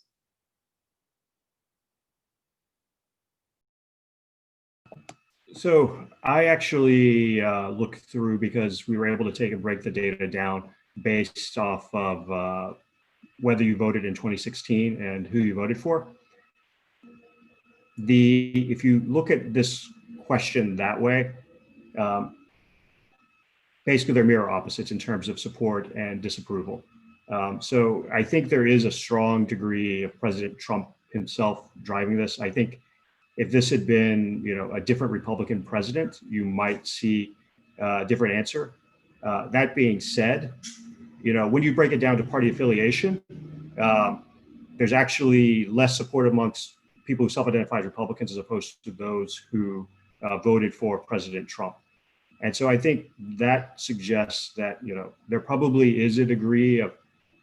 So I actually looked through because we were able to take and break the data down based off of whether you voted in 2016 and who you voted for. If you look at this question that way, basically they're mirror opposites in terms of support and disapproval. So I think there is a strong degree of President Trump himself driving this. I think if this had been, a different Republican president, you might see a different answer. That being said, when you break it down to party affiliation, there's actually less support amongst people who self-identify as Republicans as opposed to those who voted for President Trump. And so I think that suggests that, there probably is a degree of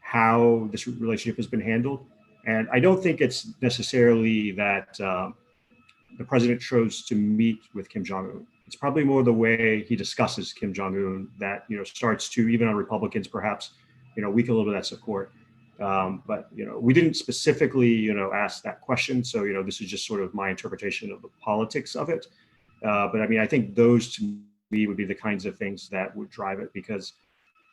how this relationship has been handled. And I don't think it's necessarily that the president chose to meet with Kim Jong-un. It's probably more the way he discusses Kim Jong-un that, starts to, even on Republicans, perhaps, weaken a little bit of that support. But, we didn't specifically, ask that question. So, this is just sort of my interpretation of the politics of it. But I mean, I think those to me would be the kinds of things that would drive it because,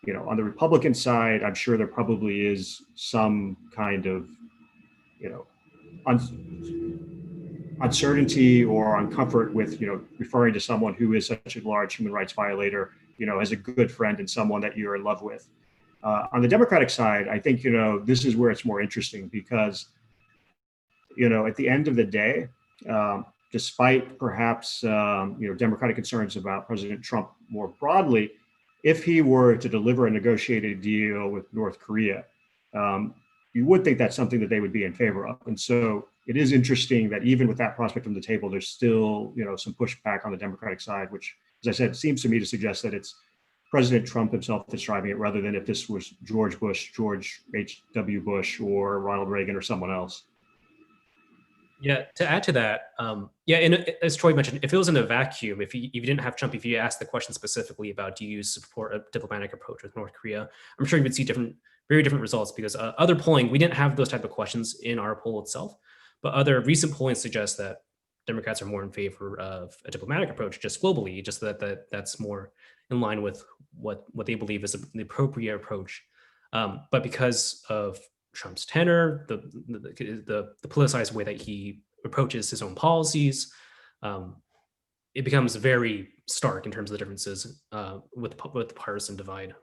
on the Republican side, I'm sure there probably is some kind of, uncertainty or uncomfort with, referring to someone who is such a large human rights violator, as a good friend and someone that you're in love with. On the Democratic side, I think, this is where it's more interesting because, at the end of the day, despite perhaps, Democratic concerns about President Trump more broadly, if he were to deliver a negotiated deal with North Korea, you would think that's something that they would be in favor of. And so it is interesting that even with that prospect on the table, there's still, some pushback on the Democratic side, which, as I said, seems to me to suggest that it's President Trump himself that's driving it rather than if this was George Bush, George H.W. Bush, or Ronald Reagan or someone else. Yeah, to add to that, and as Troy mentioned, if it was in a vacuum, if you didn't have Trump, if you asked the question specifically about do you support a diplomatic approach with North Korea, I'm sure you would see very different results because other polling, we didn't have those type of questions in our poll itself, but other recent polling suggests that Democrats are more in favor of a diplomatic approach just globally, just that's more in line with what they believe is the appropriate approach. But because of Trump's tenor, the politicized way that he approaches his own policies, it becomes very stark in terms of the differences with the partisan divide.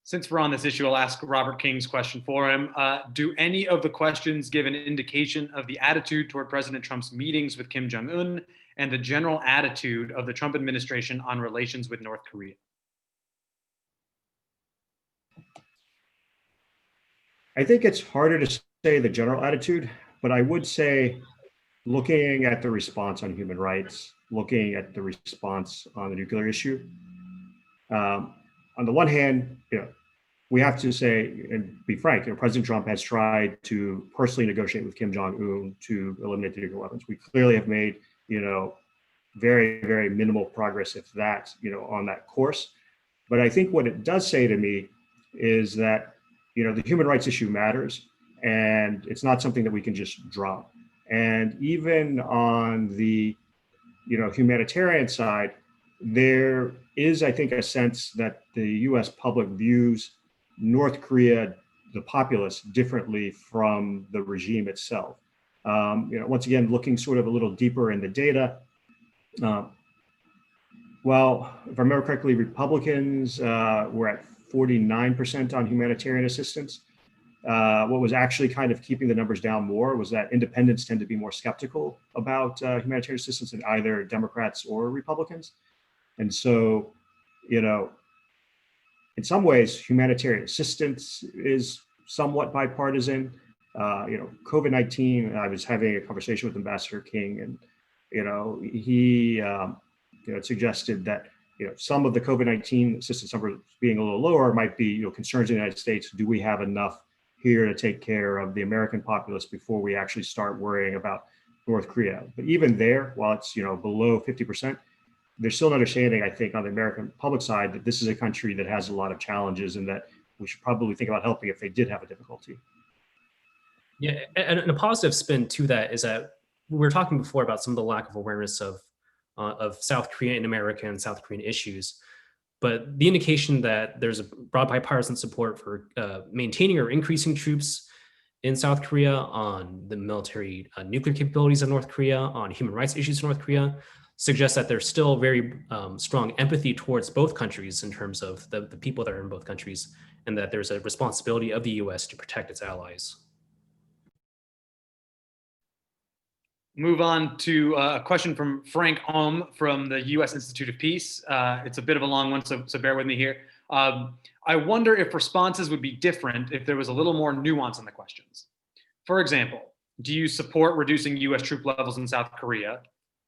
Since we're on this issue, I'll ask Robert King's question for him. Do any of the questions give an indication of the attitude toward President Trump's meetings with Kim Jong-un and the general attitude of the Trump administration on relations with North Korea? I think it's harder to say the general attitude, but I would say looking at the response on human rights, looking at the response on the nuclear issue, on the one hand, we have to say and be frank, President Trump has tried to personally negotiate with Kim Jong-un to eliminate the nuclear weapons. We clearly have made, very, very minimal progress, if that, on that course. But I think what it does say to me is that, the human rights issue matters, and it's not something that we can just drop. And even on the, humanitarian side, there is, I think, a sense that the U.S. public views North Korea, the populace, differently from the regime itself. Once again, looking sort of a little deeper in the data, well, if I remember correctly, Republicans were at 49% on humanitarian assistance. What was actually kind of keeping the numbers down more was that independents tend to be more skeptical about humanitarian assistance than either Democrats or Republicans. And so, in some ways, humanitarian assistance is somewhat bipartisan. COVID-19, I was having a conversation with Ambassador King, and, he suggested that, some of the COVID-19 assistance numbers being a little lower might be, concerns in the United States. Do we have enough here to take care of the American populace before we actually start worrying about North Korea? But even there, while it's, below 50%, there's still an understanding, I think, on the American public side that this is a country that has a lot of challenges and that we should probably think about helping if they did have a difficulty. Yeah, and a positive spin to that is that we were talking before about some of the lack of awareness of South Korea in America and South Korean issues. But the indication that there's a broad bipartisan support for maintaining or increasing troops in South Korea, on the military nuclear capabilities of North Korea, on human rights issues in North Korea, suggests that there's still very strong empathy towards both countries in terms of the people that are in both countries, and that there's a responsibility of the U.S. to protect its allies. Move on to a question from Frank Ohm from the U.S. Institute of Peace. It's a bit of a long one, so bear with me here. I wonder if responses would be different if there was a little more nuance in the questions. For example, do you support reducing U.S. troop levels in South Korea?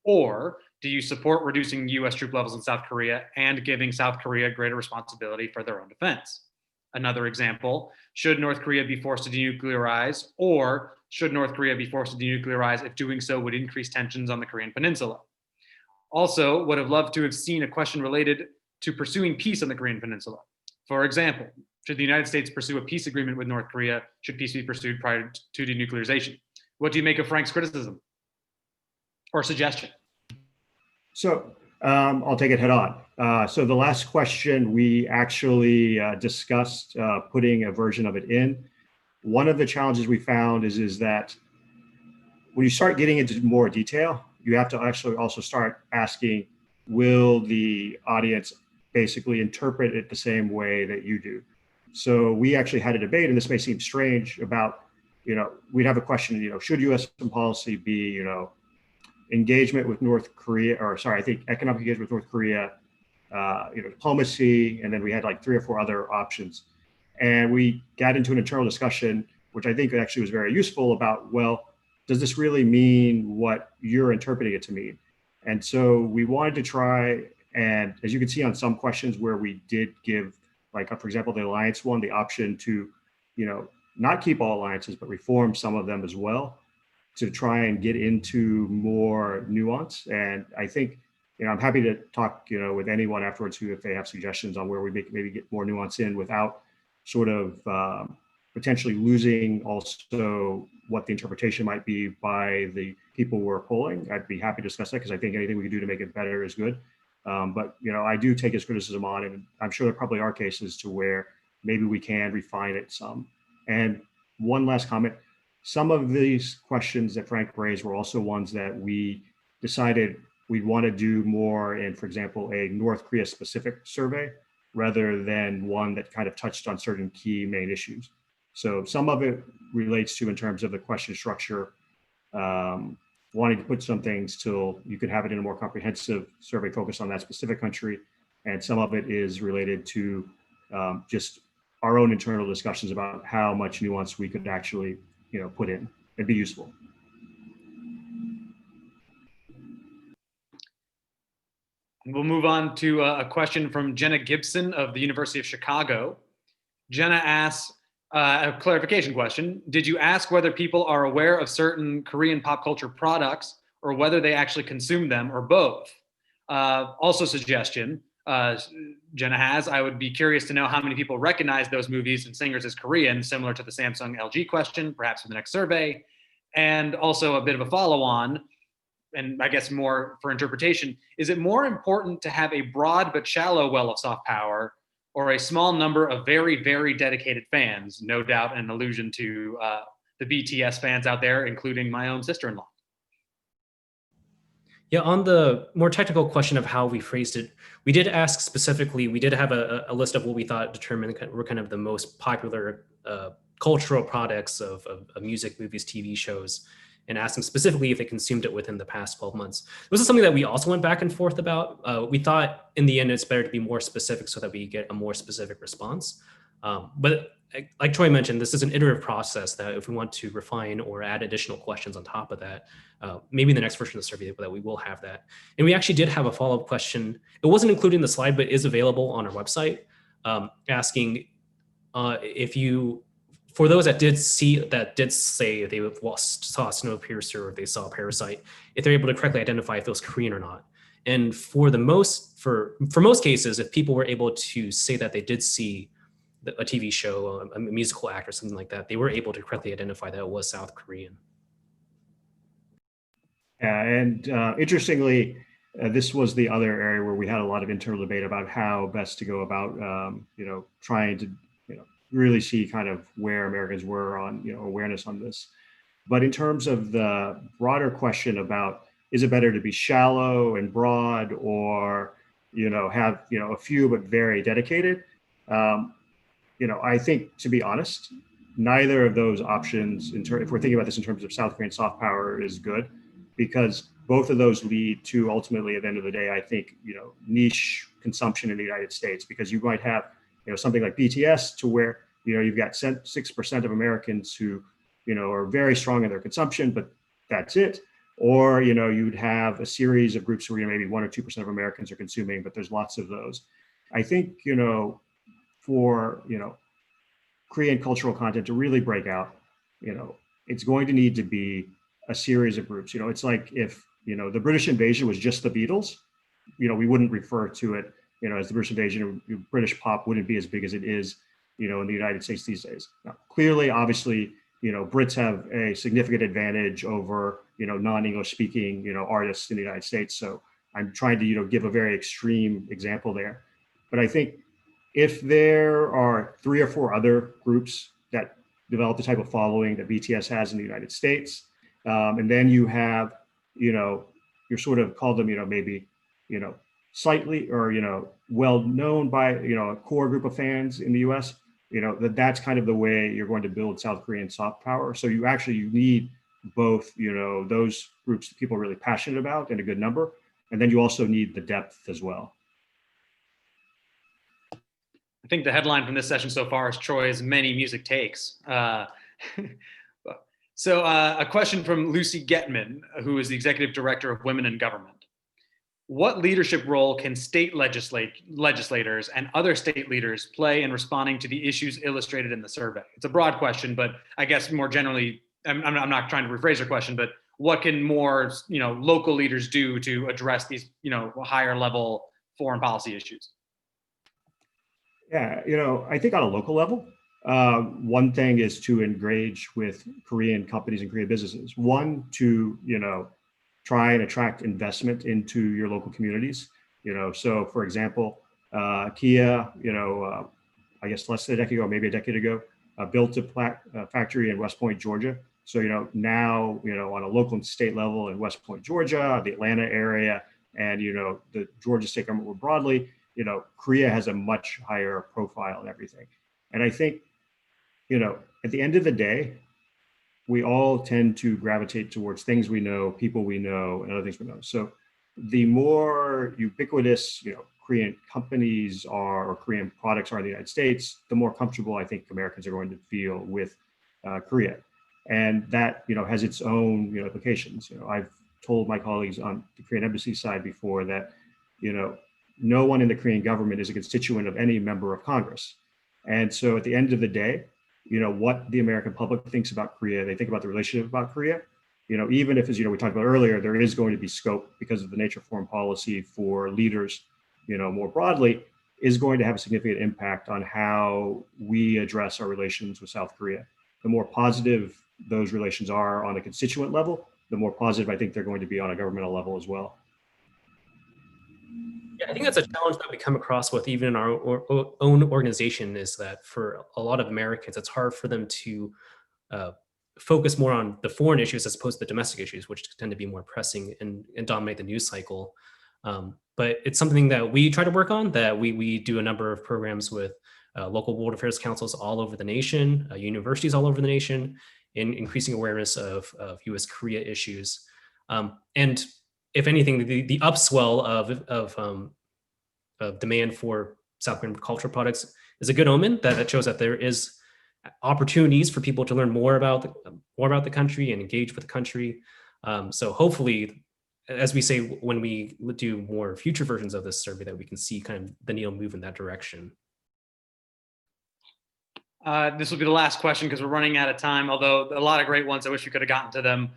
Or do you support reducing U.S. troop levels in South Korea and giving South Korea greater responsibility for their own defense? Another example, should North Korea be forced to denuclearize, or should North Korea be forced to denuclearize if doing so would increase tensions on the Korean Peninsula? Also, would have loved to have seen a question related to pursuing peace on the Korean Peninsula. For example, should the United States pursue a peace agreement with North Korea? Should peace be pursued prior to denuclearization? What do you make of Frank's criticism or suggestion? So I'll take it head on. So the last question, we actually discussed putting a version of it in. One of the challenges we found is that when you start getting into more detail, you have to actually also start asking, will the audience basically interpret it the same way that you do? So we actually had a debate, and this may seem strange, about, we'd have a question, should U.S. policy be, engagement with North Korea, or sorry, I think economic engagement with North Korea, diplomacy, and then we had like 3 or 4 other options. And we got into an internal discussion, which I think actually was very useful, about, well, does this really mean what you're interpreting it to mean? And so we wanted to try, and as you can see on some questions where we did give, like, for example, the alliance one, the option to, not keep all alliances, but reform some of them as well, to try and get into more nuance. And I think, I'm happy to talk, with anyone afterwards who, if they have suggestions on where we maybe get more nuance in without sort of potentially losing also what the interpretation might be by the people we're polling. I'd be happy to discuss that, because I think anything we can do to make it better is good. But I do take his criticism on, and I'm sure there probably are cases to where maybe we can refine it some. And one last comment, some of these questions that Frank raised were also ones that we decided we'd want to do more in, for example, a North Korea specific survey rather than one that kind of touched on certain key main issues. So some of it relates to in terms of the question structure, wanting to put some things till you could have it in a more comprehensive survey focused on that specific country. And some of it is related to just our own internal discussions about how much nuance we could actually, put in and be useful. We'll move on to a question from Jenna Gibson of the University of Chicago. Jenna asks a clarification question. Did you ask whether people are aware of certain Korean pop culture products or whether they actually consume them or both? Also suggestion, Jenna has, I would be curious to know how many people recognize those movies and singers as Korean, similar to the Samsung LG question, perhaps for the next survey. And also a bit of a follow-on, and I guess more for interpretation, is it more important to have a broad but shallow well of soft power or a small number of very, very dedicated fans? No doubt an allusion to the BTS fans out there, including my own sister-in-law. Yeah, on the more technical question of how we phrased it, we did ask specifically, we did have a list of what we thought determined were kind of the most popular cultural products of music, movies, TV shows, and asked them specifically if they consumed it within the past 12 months. This is something that we also went back and forth about. We thought in the end, it's better to be more specific so that we get a more specific response. But like Troy mentioned, this is an iterative process that if we want to refine or add additional questions on top of that, maybe in the next version of the survey that we will have that. And we actually did have a follow-up question. It wasn't included in the slide, but is available on our website, asking if you, for those that did say they saw Snowpiercer or they saw Parasite, if they're able to correctly identify if it was Korean or not. And for most cases, if people were able to say that they did see a TV show, a musical act or something like that, they were able to correctly identify that it was South Korean. Yeah, and interestingly, this was the other area where we had a lot of internal debate about how best to go about, trying to, really see kind of where Americans were on, awareness on this. But in terms of the broader question about, is it better to be shallow and broad or, have, a few but very dedicated? I think, to be honest, neither of those options, if we're thinking about this in terms of South Korean soft power, is good, because both of those lead to ultimately, at the end of the day, I think, niche consumption in the United States, because you might have, something like BTS to where, you've got 6% of Americans who, are very strong in their consumption, but that's it. Or, you'd have a series of groups where maybe 1 or 2% of Americans are consuming, but there's lots of those. I think, for, Korean cultural content to really break out, it's going to need to be a series of groups. It's like if, the British invasion was just the Beatles, we wouldn't refer to it, as the British invasion. British pop wouldn't be as big as it is, in the United States these days. Now, clearly, obviously, Brits have a significant advantage over, non-English speaking, artists in the United States. So I'm trying to, give a very extreme example there. But I think if there are 3 or 4 other groups that develop the type of following that BTS has in the United States, and then you have, you're sort of call them, maybe, slightly or, well known by, a core group of fans in the US, that's kind of the way you're going to build South Korean soft power. So you need both, those groups that people are really passionate about in a good number. And then you also need the depth as well. I think the headline from this session so far is Troy's many music takes. So a question from Lucy Getman, who is the Executive Director of Women in Government. What leadership role can state legislators and other state leaders play in responding to the issues illustrated in the survey? It's a broad question, but I guess more generally, I'm not trying to rephrase your question, but what can more, local leaders do to address these, higher level foreign policy issues? Yeah, I think on a local level, one thing is to engage with Korean companies and Korean businesses. One, to, try and attract investment into your local communities. So for example, Kia, I guess less than a decade ago, maybe a decade ago, built a factory in West Point, Georgia, So, now, on a local and state level in West Point, Georgia, the Atlanta area, and, the Georgia state government more broadly, Korea has a much higher profile and everything. And I think, at the end of the day, we all tend to gravitate towards things we know, people we know, and other things we know. So the more ubiquitous, Korean companies are, or Korean products are in the United States, the more comfortable I think Americans are going to feel with Korea. And that, has its own, implications. I've told my colleagues on the Korean embassy side before that, no one in the Korean government is a constituent of any member of Congress. And so at the end of the day, what the American public thinks about Korea, they think about the relationship about Korea, even if, as we talked about earlier, there is going to be scope because of the nature of foreign policy for leaders, more broadly, is going to have a significant impact on how we address our relations with South Korea. The more positive those relations are on a constituent level, the more positive I think they're going to be on a governmental level as well. Yeah, I think that's a challenge that we come across with even in our own organization, is that for a lot of Americans, it's hard for them to focus more on the foreign issues as opposed to the domestic issues, which tend to be more pressing and dominate the news cycle. But it's something that we try to work on, that we do a number of programs with local world affairs councils all over the nation, universities all over the nation, in increasing awareness of U.S. Korea issues. And if anything, the upswell of demand for South Korean cultural products is a good omen. That shows that there is opportunities for people to learn more about the country and engage with the country. So hopefully, as we say when we do more future versions of this survey, that we can see kind of the needle move in that direction. This will be the last question because we're running out of time, although a lot of great ones. I wish we could have gotten to them.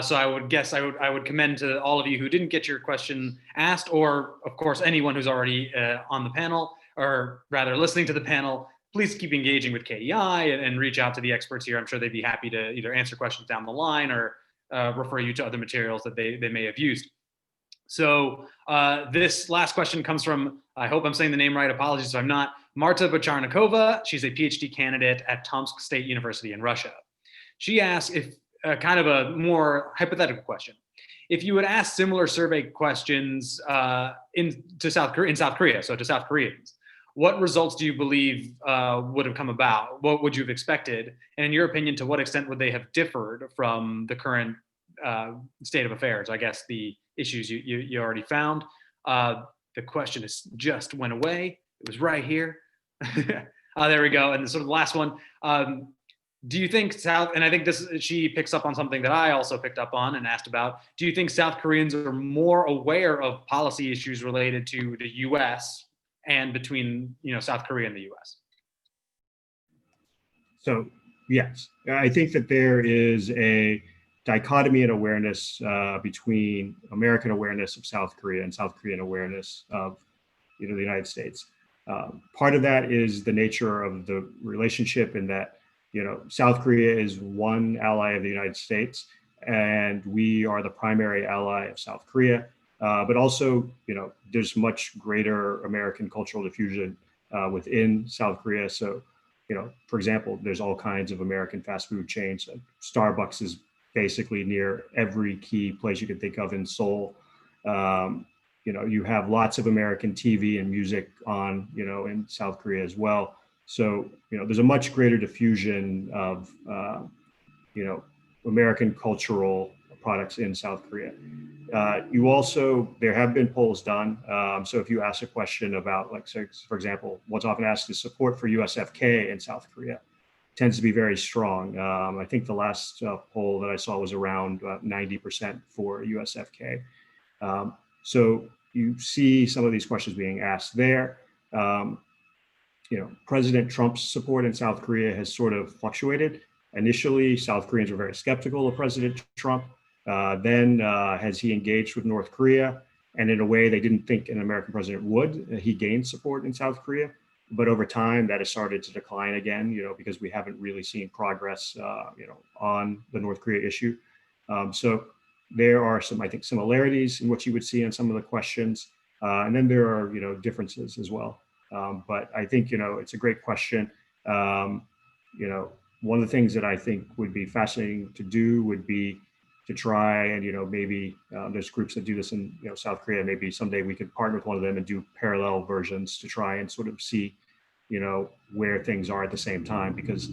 So I would commend to all of you who didn't get your question asked, or of course, anyone who's already on the panel, or rather listening to the panel, please keep engaging with KEI and reach out to the experts here. I'm sure they'd be happy to either answer questions down the line or refer you to other materials that they may have used. So this last question comes from, I hope I'm saying the name right, apologies if I'm not, Marta Bocharnikova. She's a PhD candidate at Tomsk State University in Russia. She asks, if kind of a more hypothetical question, if you would ask similar survey questions in South Korea, so to South Koreans, what results do you believe would have come about? What would you have expected? And in your opinion, to what extent would they have differed from the current state of affairs? I guess the issues you already found. The question is just went away. It was right here. There we go. And sort of the last one. Do you think and I think she picks up on something that I also picked up on and asked about. Do you think South Koreans are more aware of policy issues related to the U.S. and between South Korea and the U.S.? So yes, I think that there is a dichotomy in awareness between American awareness of South Korea and South Korean awareness of the United States. Part of that is the nature of the relationship, in that South Korea is one ally of the United States, and we are the primary ally of South Korea. But also, there's much greater American cultural diffusion within South Korea. So, for example, there's all kinds of American fast food chains. Starbucks is basically near every key place you can think of in Seoul. You have lots of American TV and music on, in South Korea as well. So, there's a much greater diffusion of, American cultural products in South Korea. There have been polls done. So if you ask a question about, like, say, for example, what's often asked is support for USFK in South Korea, tends to be very strong. I think the last poll that I saw was around 90% for USFK. So you see some of these questions being asked there. President Trump's support in South Korea has sort of fluctuated. Initially, South Koreans were very skeptical of President Trump. Then as he engaged with North Korea, and in a way they didn't think an American president would, he gained support in South Korea. But over time, that has started to decline again, because we haven't really seen progress, on the North Korea issue. So there are some, I think, similarities in what you would see in some of the questions. And then there are, differences as well. But I think, it's a great question. one of the things that I think would be fascinating to do would be to try and, maybe there's groups that do this in, South Korea. Maybe someday we could partner with one of them and do parallel versions to try and sort of see, where things are at the same time, because,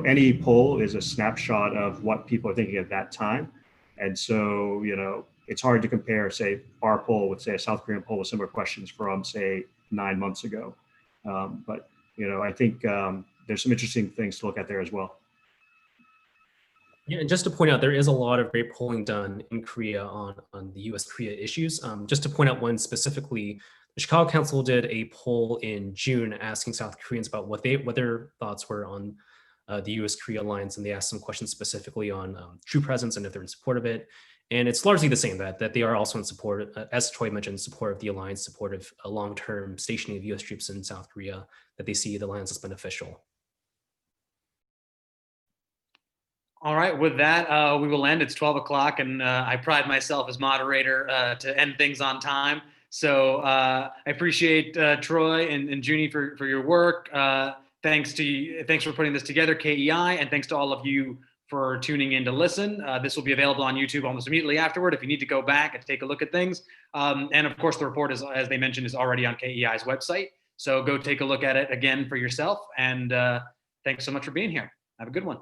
any poll is a snapshot of what people are thinking at that time. And so, it's hard to compare, say, our poll with, say, a South Korean poll with similar questions from, say, 9 months ago. But, I think there's some interesting things to look at there as well. Yeah, and just to point out, there is a lot of great polling done in Korea on the U.S. Korea issues. Just to point out one specifically, the Chicago Council did a poll in June asking South Koreans about what their thoughts were on the U.S. Korea alliance, and they asked some questions specifically on true presence and if they're in support of it. And it's largely the same, that they are also in support, as Troy mentioned, support of the alliance, support of a long-term stationing of U.S. troops in South Korea, that they see the alliance as beneficial. All right, with that, we will end. It's 12 o'clock, and I pride myself as moderator to end things on time. So I appreciate Troy and Junie for your work. Thanks for putting this together, KEI, and thanks to all of you for tuning in to listen. This will be available on YouTube almost immediately afterward if you need to go back and take a look at things. And of course, the report, as they mentioned, is already on KEI's website. So go take a look at it again for yourself. And thanks so much for being here. Have a good one.